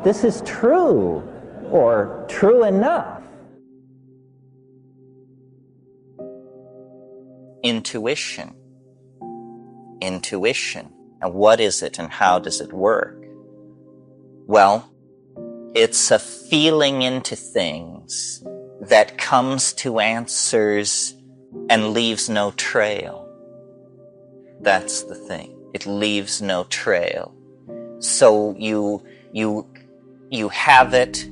this is true, or true enough. Intuition. Intuition. And what is it and how does it work? Well, it's a feeling into things that comes to answers and leaves no trail. That's the thing. It leaves no trail. So you have it,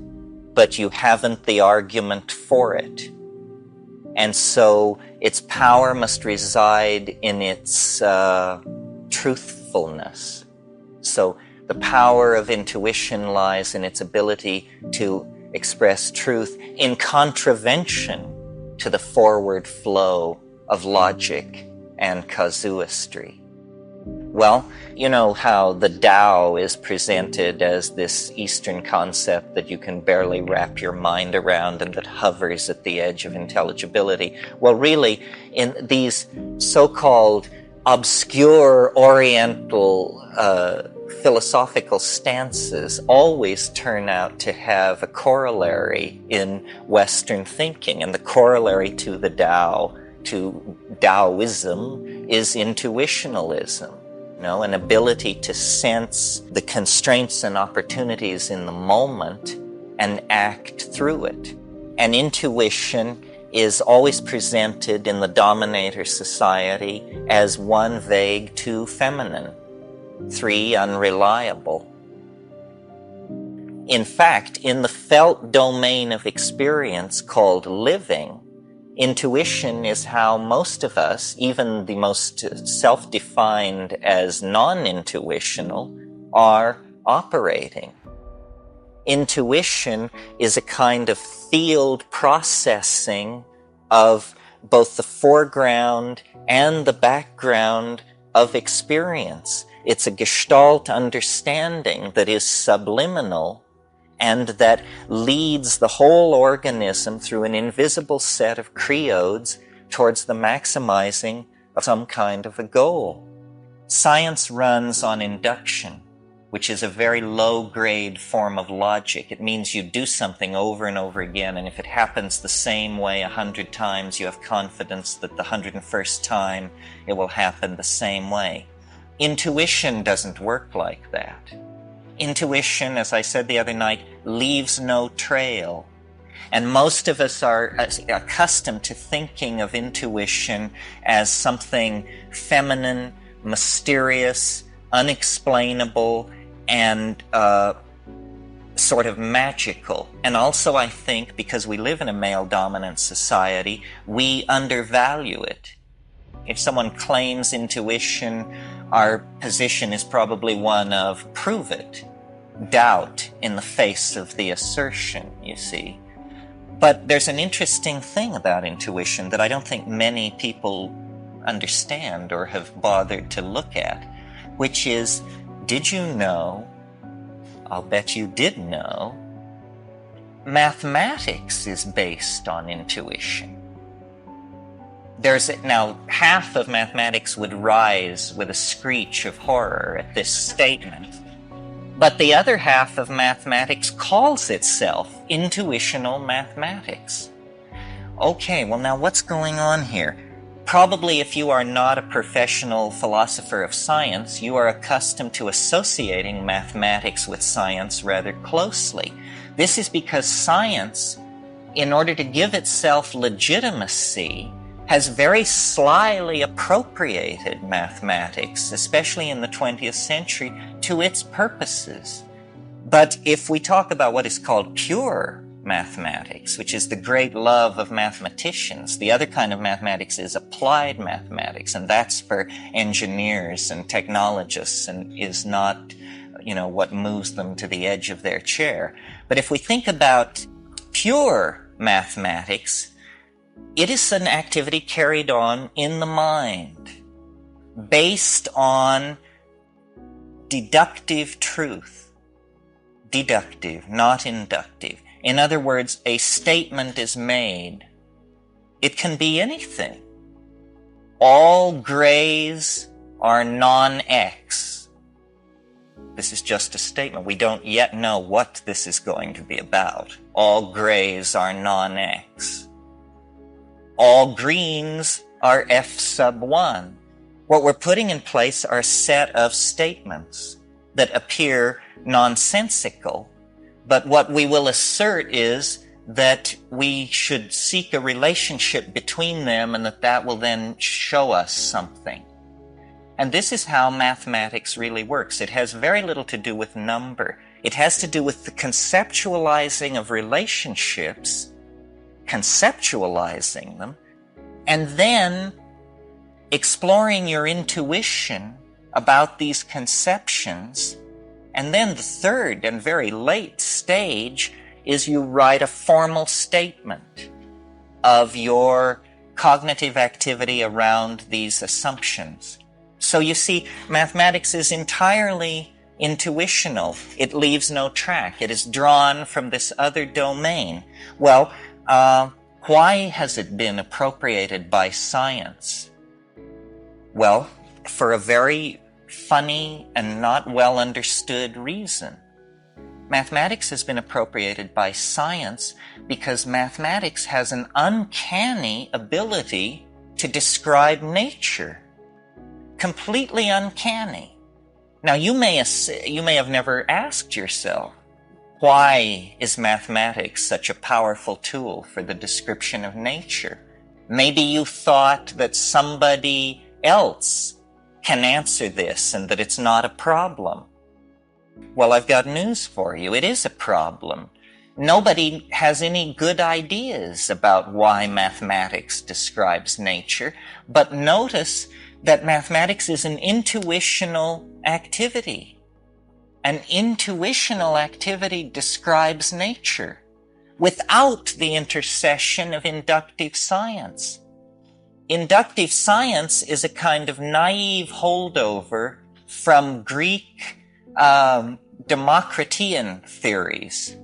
but you haven't the argument for it. And so its power must reside in its truthfulness. So the power of intuition lies in its ability to express truth in contravention to the forward flow of logic and casuistry. Well, you know how the Tao is presented as this Eastern concept that you can barely wrap your mind around and that hovers at the edge of intelligibility. Well, really, in these so-called obscure Oriental philosophical stances always turn out to have a corollary in Western thinking, and the corollary to the Tao, to Taoism, is intuitionalism. You know, an ability to sense the constraints and opportunities in the moment and act through it. And intuition is always presented in the dominator society as 1, vague, 2, feminine, 3, unreliable. In fact, in the felt domain of experience called living, intuition is how most of us, even the most self-defined as non-intuitional, are operating. Intuition is a kind of field processing of both the foreground and the background of experience. It's a gestalt understanding that is subliminal and that leads the whole organism through an invisible set of creodes towards the maximizing of some kind of a goal. Science runs on induction, which is a very low-grade form of logic. It means you do something over and over again, and if it happens the same way 100 times, you have confidence that the 101st time it will happen the same way. Intuition doesn't work like that. Intuition, as I said the other night, leaves no trail. And most of us are accustomed to thinking of intuition as something feminine, mysterious, unexplainable, and sort of magical. And also, I think, because we live in a male-dominant society, we undervalue it. If someone claims intuition, our position is probably one of prove it, doubt in the face of the assertion, you see. But there's an interesting thing about intuition that I don't think many people understand or have bothered to look at, which is, did you know, I'll bet you did know, mathematics is based on intuition. Now, half of mathematics would rise with a screech of horror at this statement. But the other half of mathematics calls itself intuitional mathematics. Okay, well now what's going on here? Probably if you are not a professional philosopher of science, you are accustomed to associating mathematics with science rather closely. This is because science, in order to give itself legitimacy, has very slyly appropriated mathematics, especially in the 20th century, to its purposes. But if we talk about what is called pure mathematics, which is the great love of mathematicians, the other kind of mathematics is applied mathematics, and that's for engineers and technologists and is not, what moves them to the edge of their chair. But if we think about pure mathematics, it is an activity carried on in the mind, based on deductive truth. Deductive, not inductive. In other words, a statement is made. It can be anything. All grays are non-X. This is just a statement. We don't yet know what this is going to be about. All grays are non-X. All greens are F sub 1. What we're putting in place are a set of statements that appear nonsensical, but what we will assert is that we should seek a relationship between them and that will then show us something. And this is how mathematics really works. It has very little to do with number. It has to do with the conceptualizing of relationships, conceptualizing them, and then exploring your intuition about these conceptions. And then the third and very late stage is you write a formal statement of your cognitive activity around these assumptions. So you see, mathematics is entirely intuitional. It leaves no track. It is drawn from this other domain. Well, why has it been appropriated by science? Well, for a very funny and not well understood reason. Mathematics has been appropriated by science because mathematics has an uncanny ability to describe nature. Completely uncanny. Now you may have never asked yourself, why is mathematics such a powerful tool for the description of nature? Maybe you thought that somebody else can answer this and that it's not a problem. Well, I've got news for you. It is a problem. Nobody has any good ideas about why mathematics describes nature, but notice that mathematics is an intuitional activity. An intuitional activity describes nature without the intercession of inductive science. Inductive science is a kind of naive holdover from Greek Democritean theories,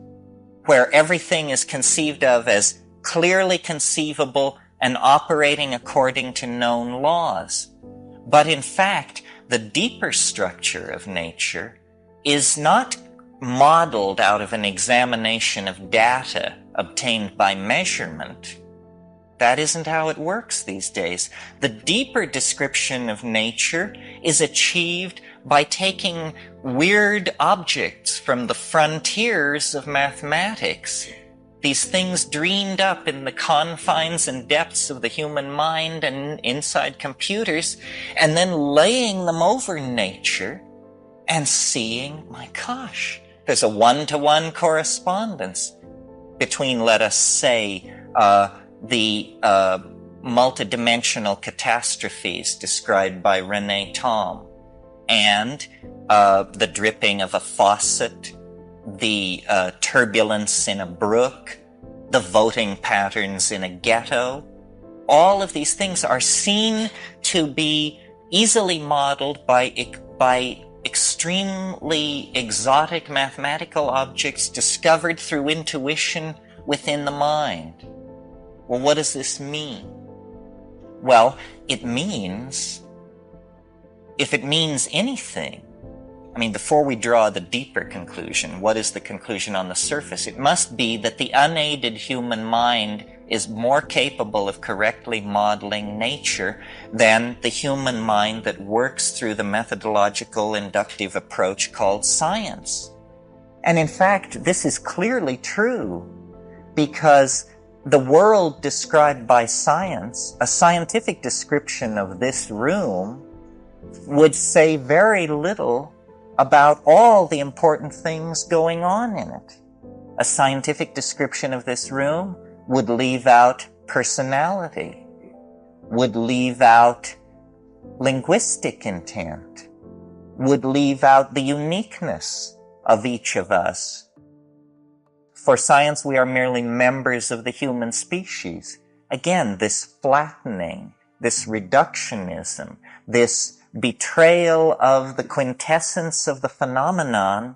where everything is conceived of as clearly conceivable and operating according to known laws. But in fact, the deeper structure of nature is not modeled out of an examination of data obtained by measurement. That isn't how it works these days. The deeper description of nature is achieved by taking weird objects from the frontiers of mathematics, these things dreamed up in the confines and depths of the human mind and inside computers, and then laying them over nature and seeing, my gosh, there's a one-to-one correspondence between, let us say, the multidimensional catastrophes described by René Thom, and the dripping of a faucet, the turbulence in a brook, the voting patterns in a ghetto. All of these things are seen to be easily modeled by extremely exotic mathematical objects discovered through intuition within the mind. Well, what does this mean? Well, it means, if it means anything, before we draw the deeper conclusion, what is the conclusion on the surface? It must be that the unaided human mind is more capable of correctly modeling nature than the human mind that works through the methodological inductive approach called science. And in fact, this is clearly true because the world described by science, a scientific description of this room, would say very little about all the important things going on in it. A scientific description of this room would leave out personality, would leave out linguistic intent, would leave out the uniqueness of each of us. For science, we are merely members of the human species. Again, this flattening, this reductionism, this betrayal of the quintessence of the phenomenon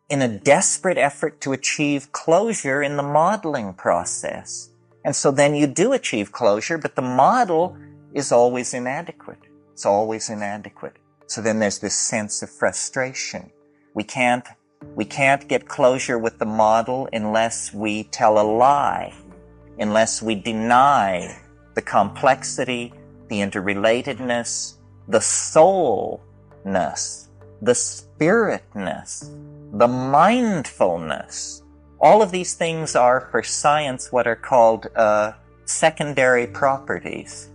in a desperate effort to achieve closure in the modeling process. And so then you do achieve closure, but the model is always inadequate. It's always inadequate. So then there's this sense of frustration. We can't get closure with the model unless we tell a lie, unless we deny the complexity, the interrelatedness, the soulness, the spiritness, the mindfulness. All of these things are, for science, what are called secondary properties.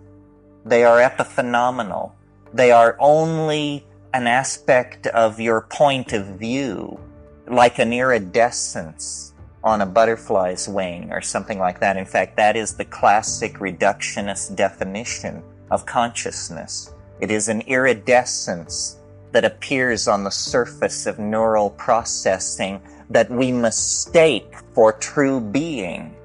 They are epiphenomenal. They are only an aspect of your point of view, like an iridescence on a butterfly's wing or something like that. In fact, that is the classic reductionist definition of consciousness. It is an iridescence that appears on the surface of neural processing that we mistake for true being.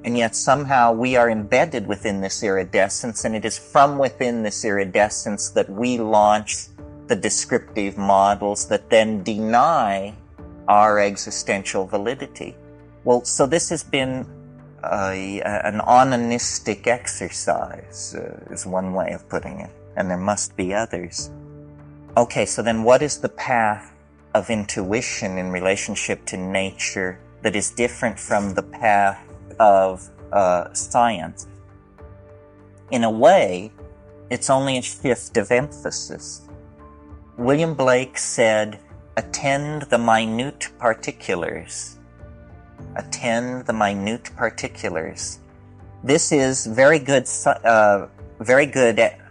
And yet somehow we are embedded within this iridescence, and it is from within this iridescence that we launch the descriptive models that then deny our existential validity. Well, so this has been an onanistic exercise, is one way of putting it, and there must be others. Okay, so then what is the path of intuition in relationship to nature that is different from the path of science? In a way, it's only a shift of emphasis. William Blake said, attend the minute particulars. Attend the minute particulars. This is very good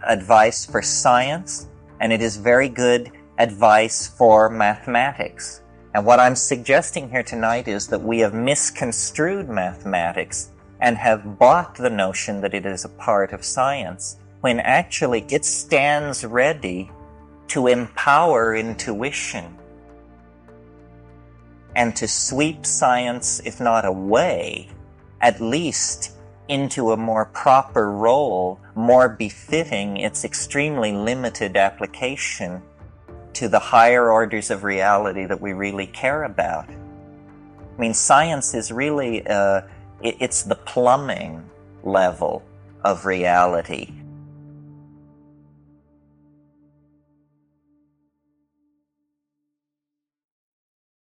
advice for science, and it is very good advice for mathematics. And what I'm suggesting here tonight is that we have misconstrued mathematics and have bought the notion that it is a part of science, when actually it stands ready to empower intuition and to sweep science, if not away, at least into a more proper role, more befitting its extremely limited application to the higher orders of reality that we really care about. I mean, science is really, it's the plumbing level of reality.